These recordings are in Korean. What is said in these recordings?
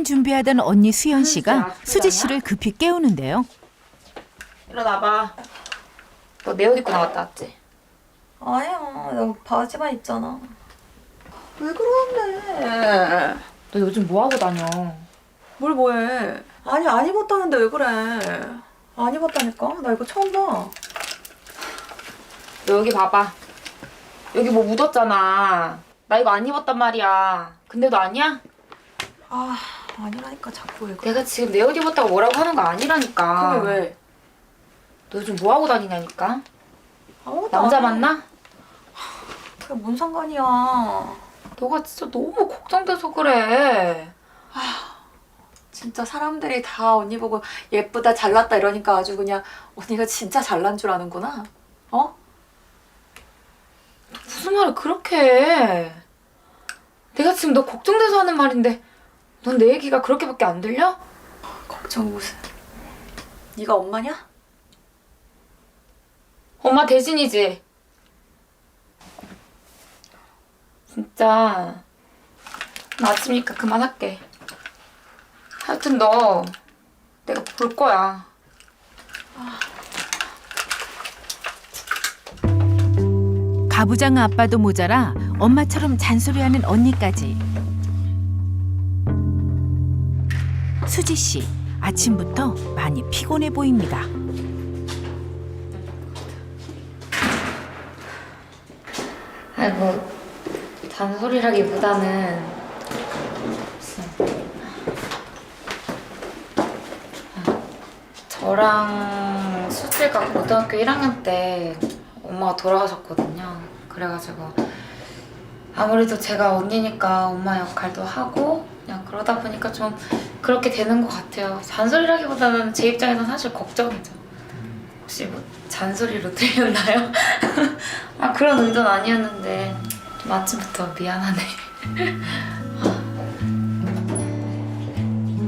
수련 준비하던 언니 수연 씨가 수지 씨를 급히 깨우는데요. 일어나봐. 너 내 옷 입고 나갔다 왔지? 아니야, 나 바지만 입잖아. 왜 그러는데? 너 요즘 뭐 하고 다녀? 뭘 뭐해? 아니, 안 입었다는데 왜 그래? 안 입었다니까? 나 이거 처음 봐. 너 여기 봐봐. 여기 뭐 묻었잖아. 나 이거 안 입었단 말이야. 근데 너 아니야? 아, 아니라니까 자꾸 왜 그래? 내가 지금 내 옷 입었다고 뭐라고 하는 거 아니라니까. 그게 왜? 너 요즘 뭐 하고 다니냐니까? 아무것도 남자 안 해. 만나? 그게 뭔 상관이야. 너가 진짜 너무 걱정돼서 그래. 진짜 사람들이 다 언니 보고 예쁘다, 잘났다 이러니까 아주 그냥 언니가 진짜 잘난 줄 아는구나. 어? 무슨 말을 그렇게 해. 내가 지금 너 걱정돼서 하는 말인데 넌 내 얘기가 그렇게밖에 안 들려? 걱정 무슨. 네가 엄마냐? 엄마 대신이지. 진짜 나 아침이니까 그만할게. 하여튼 너 내가 볼 거야. 가부장 아빠도 모자라 엄마처럼 잔소리하는 언니까지. 수지 씨, 아침부터 많이 피곤해 보입니다. 아이고 잔소리라기보다는 저랑 수지가 고등학교 1학년 때 엄마가 돌아가셨거든요. 그래가지고 아무래도 제가 언니니까 엄마 역할도 하고 그냥 그러다 보니까 좀 그렇게 되는 것 같아요. 잔소리라기보다는 제 입장에서는 사실 걱정이죠. 혹시 뭐 잔소리로 들렸나요? 아 그런 의도는 아니었는데 좀 아침부터 미안하네.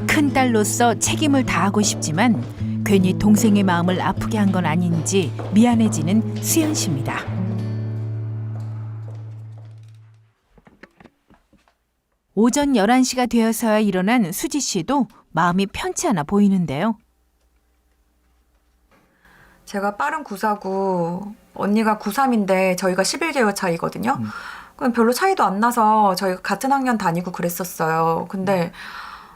큰딸로서 책임을 다하고 싶지만 괜히 동생의 마음을 아프게 한 건 아닌지 미안해지는 수연 씨입니다. 오전 11시가 되어서야 일어난 수지 씨도 마음이 편치 않아 보이는데요. 제가 빠른 949, 언니가 93인데 저희가 11개월 차이거든요. 그럼 별로 차이도 안 나서 저희가 같은 학년 다니고 그랬었어요. 근데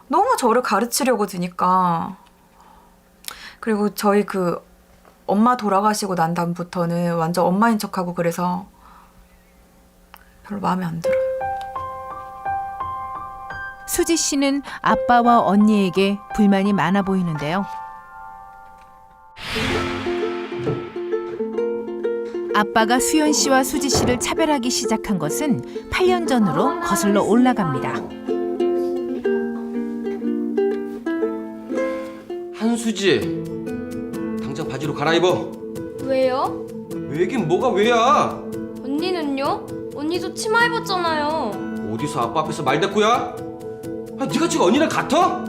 너무 저를 가르치려고 드니까. 그리고 저희 그 엄마 돌아가시고 난 다음부터는 완전 엄마인 척하고 그래서 별로 마음에 안 들어요. 수지 씨는 아빠와 언니에게 불만이 많아 보이는데요. 아빠가 수연 씨와 수지 씨를 차별하기 시작한 것은 8년 전으로 거슬러 올라갑니다. 한수지, 당장 바지로 갈아입어. 왜요? 왜긴 뭐가 왜야? 언니는요? 언니도 치마 입었잖아요. 어디서 아빠 앞에서 말대꾸야? 아, 네가 지금 언니랑 같아?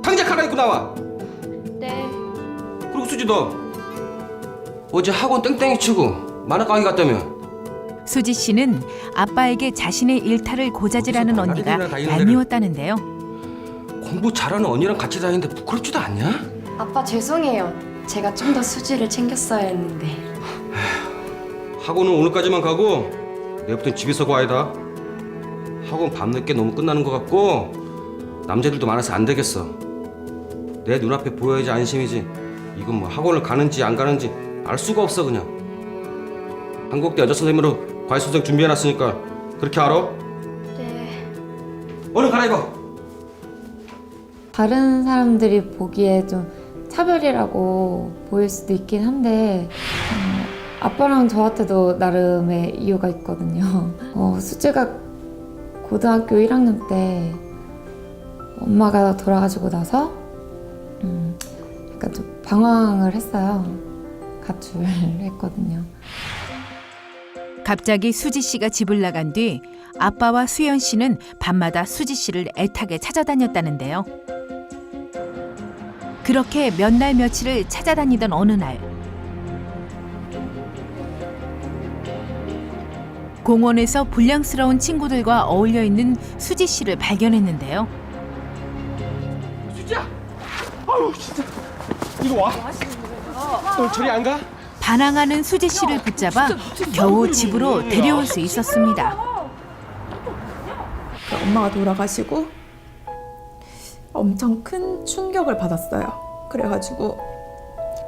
당장 갈아입고 나와. 네. 그리고 수지 너 어제 학원 땡땡이 치고 만화 강의 갔다며? 수지 씨는 아빠에게 자신의 일탈을 고자질하는 언니가 얄미웠다는데요. 공부 잘하는 언니랑 같이 다니는데 부끄럽지도 않냐? 아빠 죄송해요. 제가 좀 더 수지를 챙겼어야 했는데. 학원은 오늘까지만 가고 내일부터는 집에서 과외다. 학원 밤늦게 너무 끝나는 것 같고 남자들도 많아서 안 되겠어. 내 눈앞에 보여야지 안심이지. 이건 뭐 학원을 가는지 안 가는지 알 수가 없어 그냥. 한국대 여자 선생님으로 과외 수생 준비해놨으니까 그렇게 알아? 네. 얼른 갈아입어. 다른 사람들이 보기에 좀 차별이라고 보일 수도 있긴 한데 아빠랑 저한테도 나름의 이유가 있거든요. 수지가 고등학교 1학년 때 엄마가 돌아가시고 나서 약간 좀 방황을 했어요. 가출을 했거든요. 갑자기 수지 씨가 집을 나간 뒤 아빠와 수연 씨는 밤마다 수지 씨를 애타게 찾아다녔다는데요. 그렇게 몇 날 며칠을 찾아다니던 어느 날 공원에서 불량스러운 친구들과 어울려 있는 수지 씨를 발견했는데요. 아유 진짜 이리 와. 너 저리 안 가? 반항하는 수지 씨를 붙잡아 겨우 집으로 데려올 수 있었습니다. 엄마가 돌아가시고 엄청 큰 충격을 받았어요. 그래가지고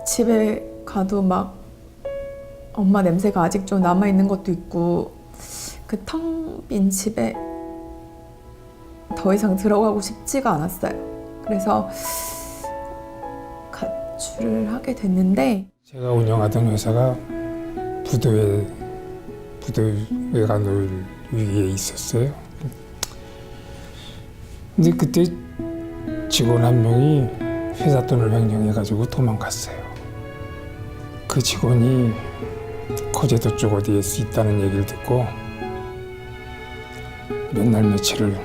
집에 가도 막 엄마 냄새가 아직 좀 남아있는 것도 있고 그 텅 빈 집에 더 이상 들어가고 싶지가 않았어요. 그래서 가출을 하게 됐는데 제가 운영하던 회사가 부도 외관을 위기에 있었어요. 근데 그때 직원 한 명이 회사 돈을 횡령해가지고 도망갔어요. 그 직원이 거제도 쪽 어디에 있다는 얘기를 듣고 몇 날 며칠을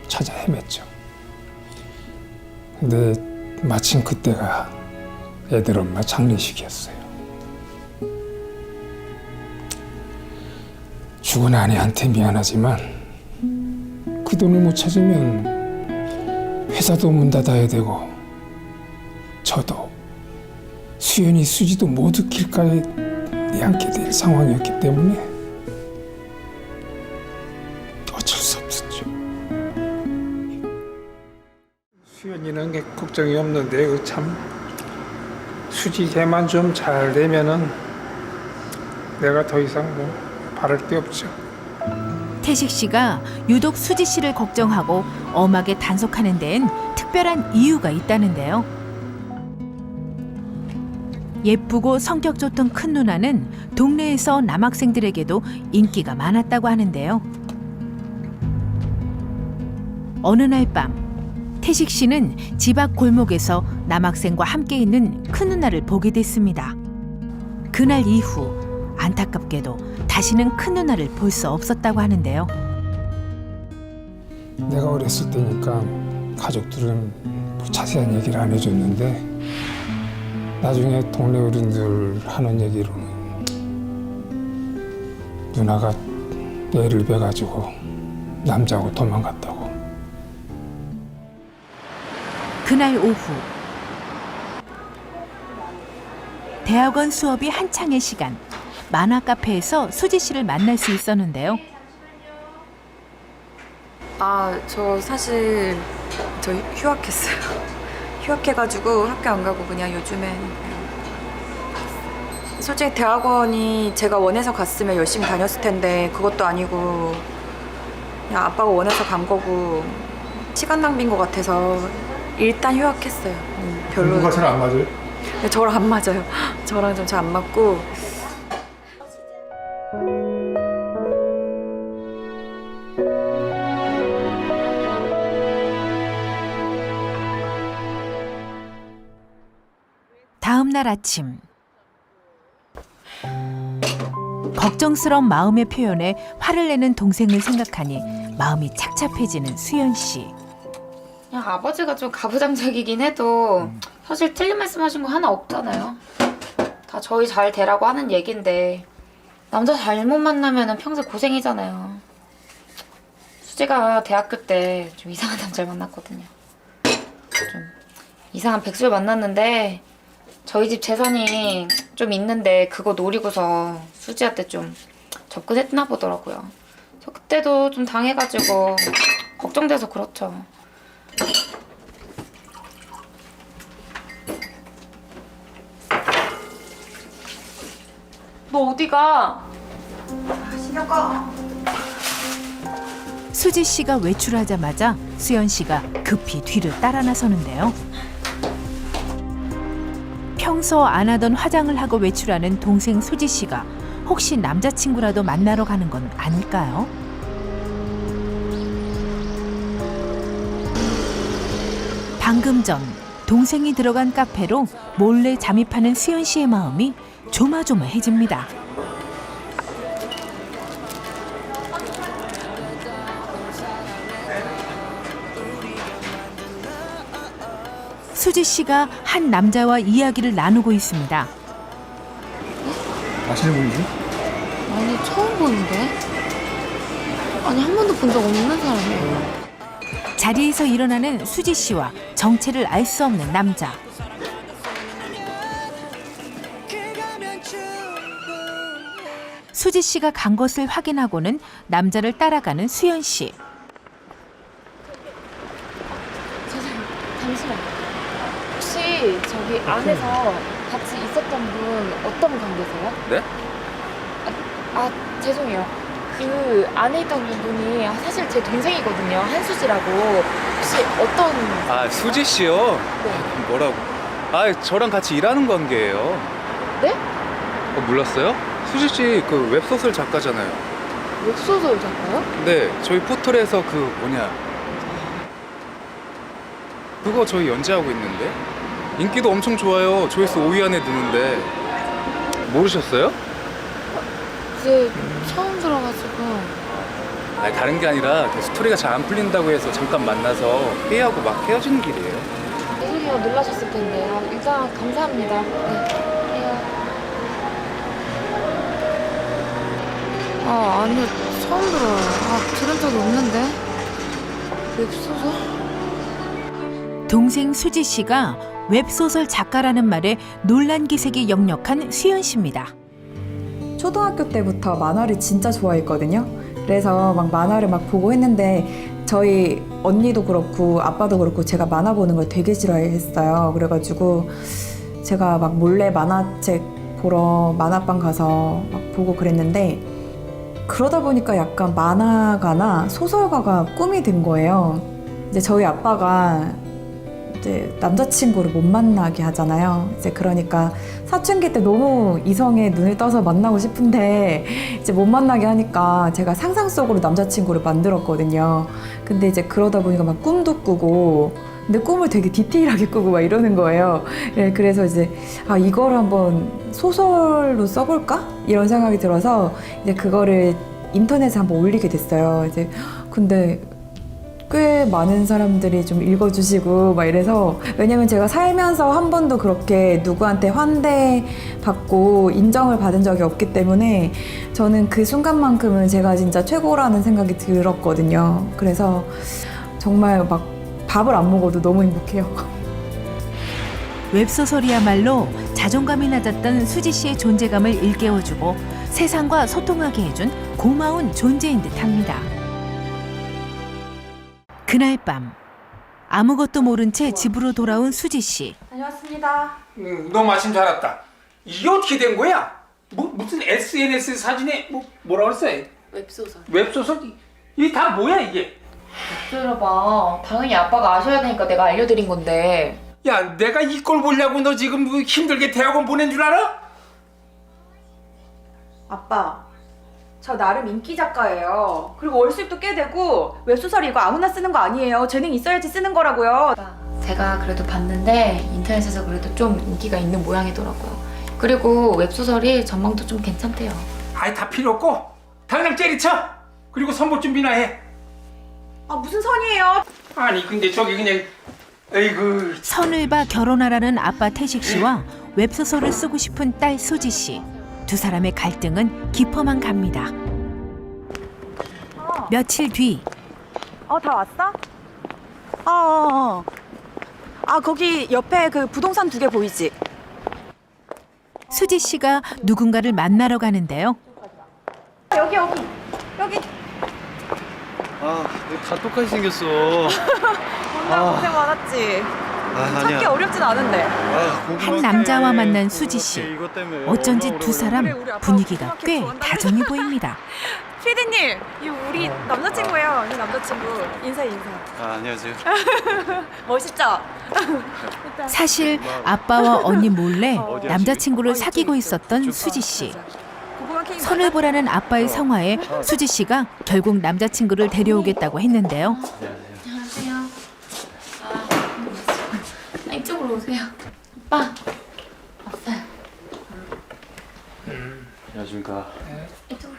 찾아 헤맸죠. 근데 마침 그때가 애들 엄마 장례식이었어요. 죽은 아내한테 미안하지만 그 돈을 못 찾으면 회사도 문 닫아야 되고 저도 수연이 수지도 모두 길가에 내앉게 될 상황이었기 때문에 어쩔 수 없었죠. 수연이는 게 걱정이 없는데 그 참 수지 걔만 좀 잘 되면은 내가 더 이상 뭐 바랄 게 없죠. 태식 씨가 유독 수지 씨를 걱정하고 엄하게 단속하는 데엔 특별한 이유가 있다는데요. 예쁘고 성격 좋던 큰 누나는 동네에서 남학생들에게도 인기가 많았다고 하는데요. 어느 날 밤 태식 씨는 집 앞 골목에서 남학생과 함께 있는 큰 누나를 보게 됐습니다. 그날 이후 안타깝게도 다시는 큰 누나를 볼 수 없었다고 하는데요. 내가 어렸을 때니까 가족들은 뭐 자세한 얘기를 안 해줬는데 나중에 동네 어른들 하는 얘기로는 누나가 애를 베가지고 남자하고 도망갔다고. 그날 오후 대학원 수업이 한창의 시간, 만화 카페에서 수지 씨를 만날 수 있었는데요. 저 사실 저 휴학했어요. 휴학해가지고 학교 안 가고 그냥 요즘에 솔직히 대학원이 제가 원해서 갔으면 열심히 다녔을 텐데 그것도 아니고 그냥 아빠가 원해서 간 거고 시간 낭비인 것 같아서 일단 휴학했어요. 별로. 누가 잘 안 맞아요? 네, 저랑 안 맞아요. 저랑 좀 잘 안 맞고. 다음 날 아침 걱정스러운 마음의 표현에 화를 내는 동생을 생각하니 마음이 착잡해지는 수연 씨. 그냥 아버지가 좀 가부장적이긴 해도 사실 틀린 말씀하신 거 하나 없잖아요. 다 저희 잘 되라고 하는 얘긴데 남자 잘못 만나면 평생 고생이잖아요. 수지가 대학교 때 좀 이상한 남자를 만났거든요. 좀 이상한 백수를 만났는데 저희 집 재산이 좀 있는데 그거 노리고서 수지한테 좀 접근했나 보더라고요. 저 그때도 좀 당해가지고 걱정돼서 그렇죠. 너 어디가? 신경 꺼. 수지 씨가 외출하자마자 수연 씨가 급히 뒤를 따라 나서는데요. 평소 안 하던 화장을 하고 외출하는 동생 수지 씨가 혹시 남자친구라도 만나러 가는 건 아닐까요? 방금 전 동생이 들어간 카페로 몰래 잠입하는 수연 씨의 마음이 조마조마해집니다. 수지 씨가 한 남자와 이야기를 나누고 있습니다. 아시는 분이지? 아니 처음 보는데? 아니 한 번도 본 적 없는 사람이에요. 자리에서 일어나는 수지 씨와 정체를 알 수 없는 남자. 수지 씨가 간 것을 확인하고는 남자를 따라가는 수연 씨. 잠시만요. 혹시 저기 안에서 같이 있었던 분 어떤 관계세요? 네? 죄송해요. 그 안에 있던 분이 사실 제 동생이거든요. 한수지라고. 혹시 어떤... 아, 수지 씨요? 네. 뭐라고? 아, 저랑 같이 일하는 관계예요. 네? 몰랐어요? 수지 씨 그 웹소설 작가잖아요. 웹소설 작가요? 네, 저희 포털에서 그 뭐냐 그거 저희 연재하고 있는데 인기도 엄청 좋아요. 조회수 5위 안에 드는데 모르셨어요? 이제 처음 들어가지고. 아니 다른 게 아니라 그 스토리가 잘 안 풀린다고 해서 잠깐 만나서 회의하고 막 헤어지는 길이에요. 죄송해요. 놀라셨을 텐데. 일단 감사합니다. 네. 해요. 아니요. 처음 들어요. 들은 적이 없는데. 웹소설? 동생 수지 씨가 웹소설 작가라는 말에 놀란 기색이 역력한 수연 씨입니다. 초등학교 때부터 만화를 진짜 좋아했거든요. 그래서 막 만화를 막 보고 했는데 저희 언니도 그렇고 아빠도 그렇고 제가 만화 보는 걸 되게 싫어했어요. 그래가지고 제가 막 몰래 만화책 보러 만화방 가서 막 보고 그랬는데 그러다 보니까 약간 만화가나 소설가가 꿈이 된 거예요. 이제 저희 아빠가 이제 남자친구를 못 만나게 하잖아요. 이제 그러니까 사춘기 때 너무 이성에 눈을 떠서 만나고 싶은데 이제 못 만나게 하니까 제가 상상 속으로 남자친구를 만들었거든요. 근데 이제 그러다 보니까 막 꿈도 꾸고 근데 꿈을 되게 디테일하게 꾸고 막 이러는 거예요. 네, 그래서 이제 이걸 한번 소설로 써볼까? 이런 생각이 들어서 이제 그거를 인터넷에 한번 올리게 됐어요. 이제 근데 꽤 많은 사람들이 좀 읽어주시고 막 이래서 왜냐면 제가 살면서 한 번도 그렇게 누구한테 환대받고 인정을 받은 적이 없기 때문에 저는 그 순간만큼은 제가 진짜 최고라는 생각이 들었거든요. 그래서 정말 막 밥을 안 먹어도 너무 행복해요. 웹소설이야말로 자존감이 낮았던 수지 씨의 존재감을 일깨워주고 세상과 소통하게 해준 고마운 존재인 듯합니다. 그날 밤 아무것도 모른 채 집으로 돌아온 수지 씨. 다녀왔습니다. 너 마침 잘 왔다. 이게 어떻게 된 거야? 무슨 SNS 사진에 뭐라 그랬어? 웹소설. 웹소설? 이게 다 뭐야 이게? 들어봐. 당연히 아빠가 아셔야 되니까 내가 알려드린 건데. 야, 내가 이 꼴 보려고 너 지금 힘들게 대학원 보낸 줄 알아? 아빠, 저 나름 인기 작가예요. 그리고 월수입도 꽤 되고 웹소설 이거 아무나 쓰는 거 아니에요. 재능 있어야지 쓰는 거라고요. 제가 그래도 봤는데 인터넷에서 그래도 좀 인기가 있는 모양이더라고요. 그리고 웹소설이 전망도 좀 괜찮대요. 아이, 다 필요 없고 당장 때리쳐. 그리고 선보 준비나 해. 무슨 선이에요? 아니 근데 저기 그냥 에이구. 선을 봐 결혼하라는 아빠 태식 씨와 웹소설을 쓰고 싶은 딸 수지 씨. 두 사람의 갈등은 깊어만 갑니다. 며칠 뒤 다 왔어? 거기 옆에 그 부동산 2개 보이지? 수지 씨가 누군가를 만나러 가는데요. 여기. 다 똑같이 생겼어. 고생 많았지. 찾기 어렵진 않은데. 한 남자와 만난 수지 씨. 어쩐지 두 사람 분위기가 꽤 다정해 보입니다. 피디님, 이 우리 남자친구예요. 이 남자친구. 인사. 안녕하세요. 멋있죠? 사실 아빠와 언니 몰래 남자친구를 사귀고 있었던 수지 씨. 선을 보라는 아빠의 성화에 수지 씨가 결국 남자친구를 데려오겠다고 했는데요. 안녕하세요. 이쪽으로 오세요. 오빠. 왔어요. 안녕하십니까. 이쪽으로.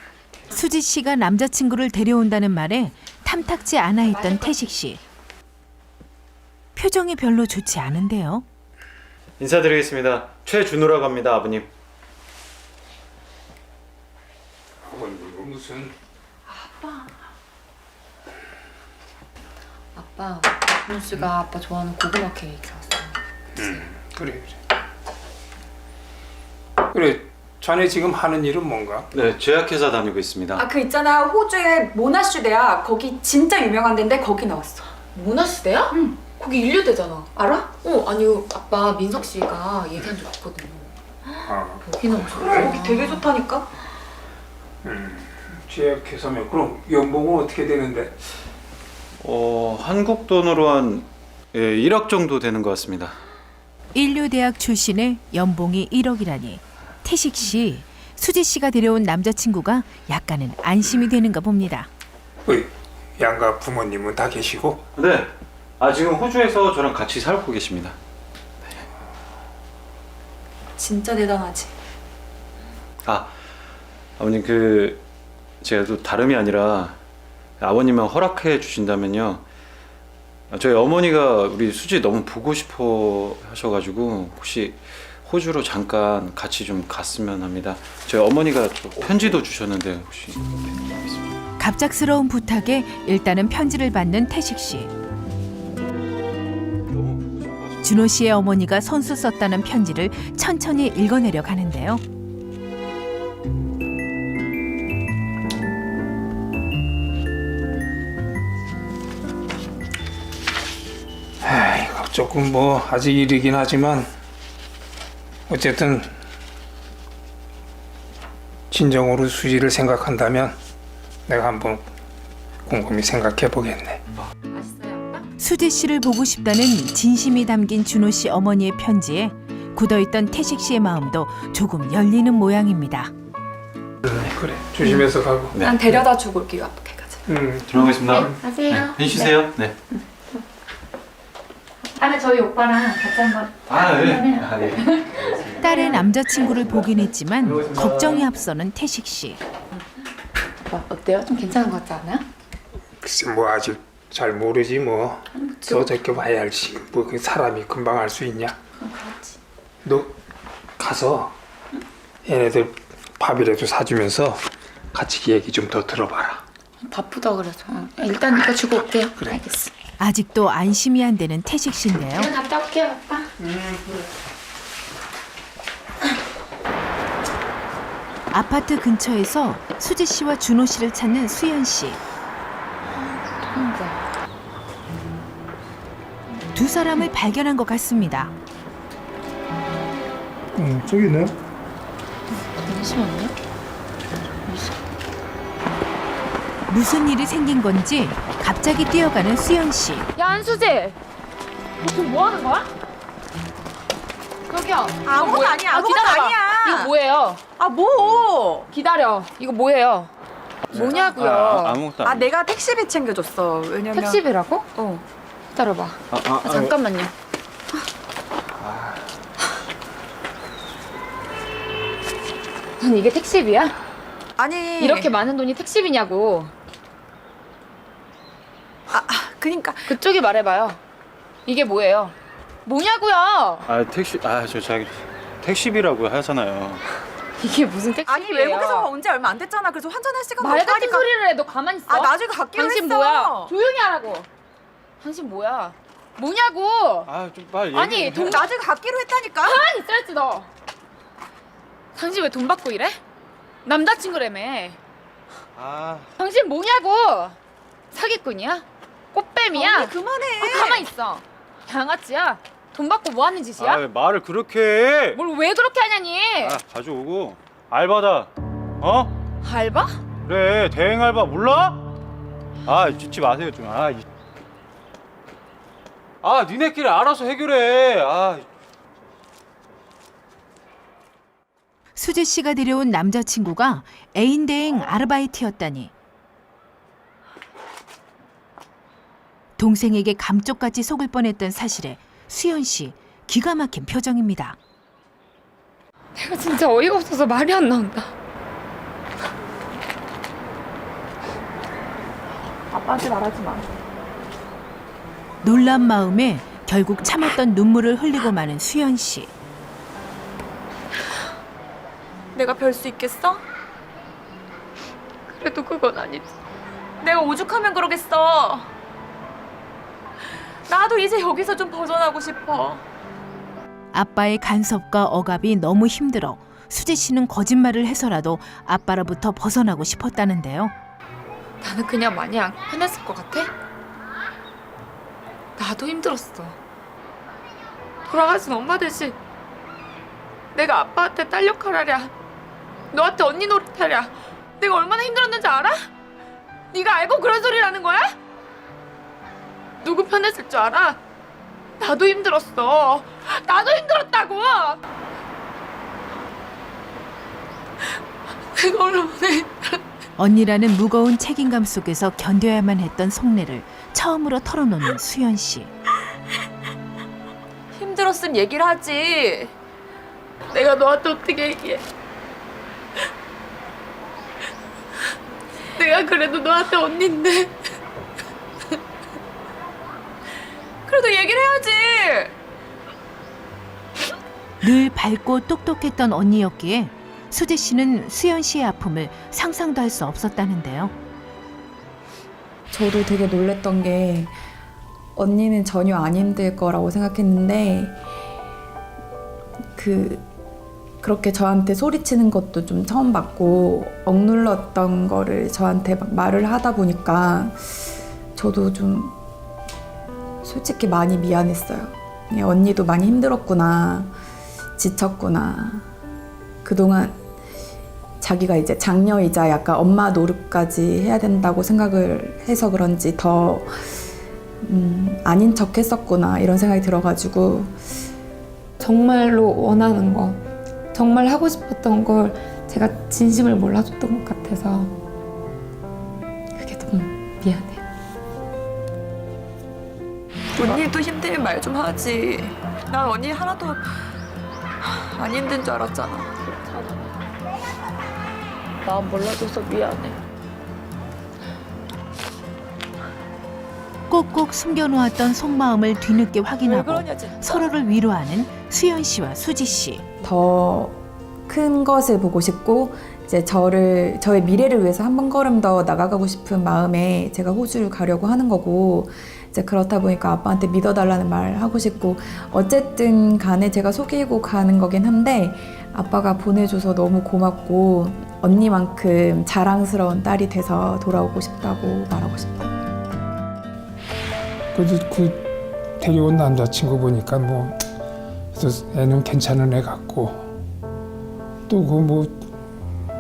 수지 씨가 남자친구를 데려온다는 말에 탐탁지 않아 했던 태식 씨. 표정이 별로 좋지 않은데요. 인사드리겠습니다. 최준우라고 합니다, 아버님. 무슨 아빠. 준호 씨가 아빠 좋아하는 고구마 케이크 샀어요. 그래. 그래, 자네 지금 하는 일은 뭔가? 네, 제약회사 다니고 있습니다. 아 그 있잖아 호주의 모나슈 대학 거기 진짜 유명한 데인데 거기 나왔어. 모나시대야? 응. 거기 인류대잖아. 알아? 아니 아빠 민석 씨가 얘기한 적 있거든요. 아, 여기 나오셨어. 그래 여기 되게 좋다니까. 제약회사면 그럼 연봉은 어떻게 되는데? 한국 돈으로 한 1억 정도 되는 것 같습니다. 인류대학 출신의 연봉이 1억이라니 태식 씨, 수지 씨가 데려온 남자친구가 약간은 안심이 되는가 봅니다. 어이, 양가 부모님은 다 계시고? 네. 지금 호주에서 저랑 같이 살고 계십니다. 진짜 대단하지. 아버님 제가 또 다름이 아니라 아버님만 허락해 주신다면요. 저희 어머니가 우리 수지 너무 보고 싶어 하셔가지고 혹시 호주로 잠깐 같이 좀 갔으면 합니다. 저희 어머니가 또 편지도 주셨는데 혹시 있습니다. 갑작스러운 부탁에 일단은 편지를 받는 태식 씨. 준호 씨의 어머니가 손수 썼다는 편지를 천천히 읽어내려 가는데요. 이거 조금 뭐 아직 이르긴 하지만 어쨌든 진정으로 수지를 생각한다면 내가 한번 곰곰이 생각해 보겠네. 수지 씨를 보고 싶다는 진심이 담긴 준호 씨 어머니의 편지에 굳어있던 태식 씨의 마음도 조금 열리는 모양입니다. 그래, 조심해서 가고. 네. 난 데려다 주고 올게요. 앞에 가자. 들어가겠습니다. 가세요. 네, 쉬세요. 네. 다음에 저희 오빠랑 같이 한번 네. 딸의 남자친구를 보긴 했지만 걱정이 앞서는 태식 씨. 어때요? 좀 괜찮은 것 같지 않아요? 글쎄 뭐 아직 잘 모르지 뭐. 너 저렇게 봐야 알지. 뭐 그 사람이 금방 알 수 있냐? 그렇지. 너 가서 얘네들 밥이라도 사주면서 같이 얘기 좀 더 들어봐라. 바쁘다 그래서. 일단 이거 주고 올게요. 그래. 알겠어. 아직도 안심이 안 되는 태식 씨인데요. 제가 갔다 올게요, 오빠. 아파트 근처에서 수지 씨와 준호 씨를 찾는 수연 씨. 두 사람을 발견한 것 같습니다. 저기 있네. 잠시만요. 무슨 일이 생긴 건지 갑자기 뛰어가는 수연 씨. 야 한수지, 너 지금 뭐 하는 거야? 저기요. 아무것도 아니야. 아무것도 기다려봐. 아니야. 이거 뭐예요? 아 뭐? 기다려. 이거 뭐예요? 뭐냐고요? 아무것도 아 내가 택시비 챙겨줬어. 왜냐면 택시비라고? 어. 기다려봐. 잠깐만요. 넌 이게 택시비야? 아니 이렇게 많은 돈이 택시비냐고. 그니까 그쪽이 말해봐요. 이게 뭐예요? 뭐냐고요? 택시비라고 하잖아요. 이게 무슨 택시비예요? 아니 외국에서 온 지 얼마 안 됐잖아. 그래서 환전할 시간도 말 같은 없다니까. 소리를 해. 너 가만히 있어. 아 나중에 갖기로 당신 했어. 뭐야? 조용히 하라고. 당신 뭐야? 뭐냐고? 좀 빨리. 아니 돈 나중에 갖기로 했다니까. 가만히 있어야지 너. 당신 왜 돈 받고 이래? 남자친구라며. 당신 뭐냐고? 사기꾼이야? 꽃뱀이야? 언니 그만해. 가만히 있어. 양아치야? 돈 받고 뭐 하는 짓이야? 왜 말을 그렇게 해? 뭘 왜 그렇게 하냐니? 가져오고 알바다. 알바? 그래, 대행 알바 몰라? 짖지 마세요 좀. 니네끼리 알아서 해결해. 수지 씨가 데려온 남자친구가 애인 대행 아르바이트였다니. 동생에게 감쪽같이 속을 뻔했던 사실에 수연 씨 기가 막힌 표정입니다. 내가 진짜 어이가 없어서 말이 안 나온다. 아빠한테 말하지 마. 놀란 마음에 결국 참았던 눈물을 흘리고 마는 수연 씨. 내가 별 수 있겠어? 그래도 그건 아니지. 내가 오죽하면 그러겠어. 나도 이제 여기서 좀 벗어나고 싶어. 아빠의 간섭과 억압이 너무 힘들어 수지 씨는 거짓말을 해서라도 아빠로부터 벗어나고 싶었다는데요. 나는 그냥 많이 안 편했을 것 같아? 나도 힘들었어. 돌아가신 엄마 대신 내가 아빠한테 딸 역할 하랴, 너한테 언니 노릇하랴, 내가 얼마나 힘들었는지 알아? 네가 알고 그런 소리를 하는 거야? 누구 편했을 줄 알아? 나도 힘들었어. 나도 힘들었다고. 내가 얼마나 언니라는 무거운 책임감 속에서 견뎌야만 했던 속내를 처음으로 털어놓는 수연 씨. 힘들었으면 얘기를 하지. 내가 너한테 어떻게 얘기해? 내가 그래도 너한테 언니인데. 그래도 얘기를 해야지. 늘 밝고 똑똑했던 언니였기에 수지 씨는 수연 씨의 아픔을 상상도 할 수 없었다는데요. 저도 되게 놀랬던 게 언니는 전혀 안 힘들 거라고 생각했는데 그렇게 저한테 소리치는 것도 좀 처음 봤고 억눌렀던 거를 저한테 막 말을 하다 보니까 저도 좀 솔직히 많이 미안했어요. 언니도 많이 힘들었구나, 지쳤구나. 그동안 자기가 이제 장녀이자 약간 엄마 노릇까지 해야 된다고 생각을 해서 그런지 더 아닌 척 했었구나 이런 생각이 들어가지고 정말로 원하는 거, 정말 하고 싶었던 걸 제가 진심을 몰라줬던 것 같아서 그게 너무 미안해요. 언니도 힘들면 말 좀 하지. 난 언니 하나도 안 힘든 줄 알았잖아. 나 몰라줘서 미안해. 꼭꼭 숨겨놓았던 속마음을 뒤늦게 왜 확인하고 그러냐 진짜. 서로를 위로하는 수연 씨와 수지 씨. 더 큰 것을 보고 싶고 이제 저의 미래를 위해서 한 걸음 더 나아가고 싶은 마음에 제가 호주를 가려고 하는 거고 이제 그렇다 보니까 아빠한테 믿어달라는 말 하고 싶고 어쨌든 간에 제가 속이고 가는 거긴 한데 아빠가 보내줘서 너무 고맙고 언니만큼 자랑스러운 딸이 돼서 돌아오고 싶다고 말하고 싶어요. 그 데려온 남자친구 보니까 그래서 애는 괜찮은 애 같고 또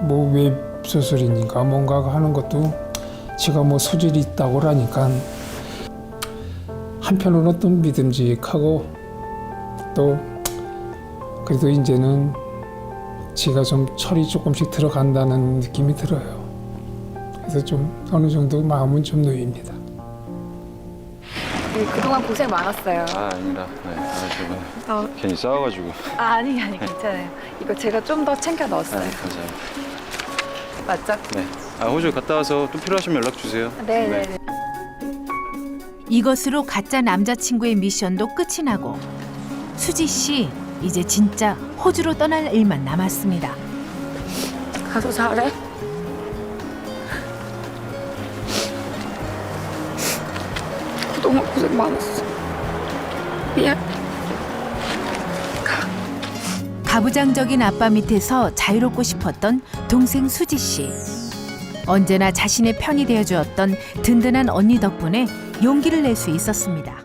뭐 웹소설인가 뭔가 하는 것도 지가 소질이 있다고 하니까 한편으로는 또 믿음직하고 또 그래도 이제는 지가 좀 철이 조금씩 들어간다는 느낌이 들어요. 그래서 좀 어느 정도 마음은 좀 놓입니다. 그동안 고생 많았어요. 아닙니다. 네. 저번에 괜히 싸워가지고. 아니 괜찮아요. 이거 제가 좀 더 챙겨 넣었어요. 감사합니다. 맞죠? 네. 호주 갔다 와서 또 필요하시면 연락 주세요. 네. 이것으로 가짜 남자친구의 미션도 끝이 나고 수지 씨 이제 진짜 호주로 떠날 일만 남았습니다. 가서 잘해. 그동안 고생 많았어. 미안. 가부장적인 아빠 밑에서 자유롭고 싶었던 동생 수지 씨. 언제나 자신의 편이 되어주었던 든든한 언니 덕분에 용기를 낼 수 있었습니다.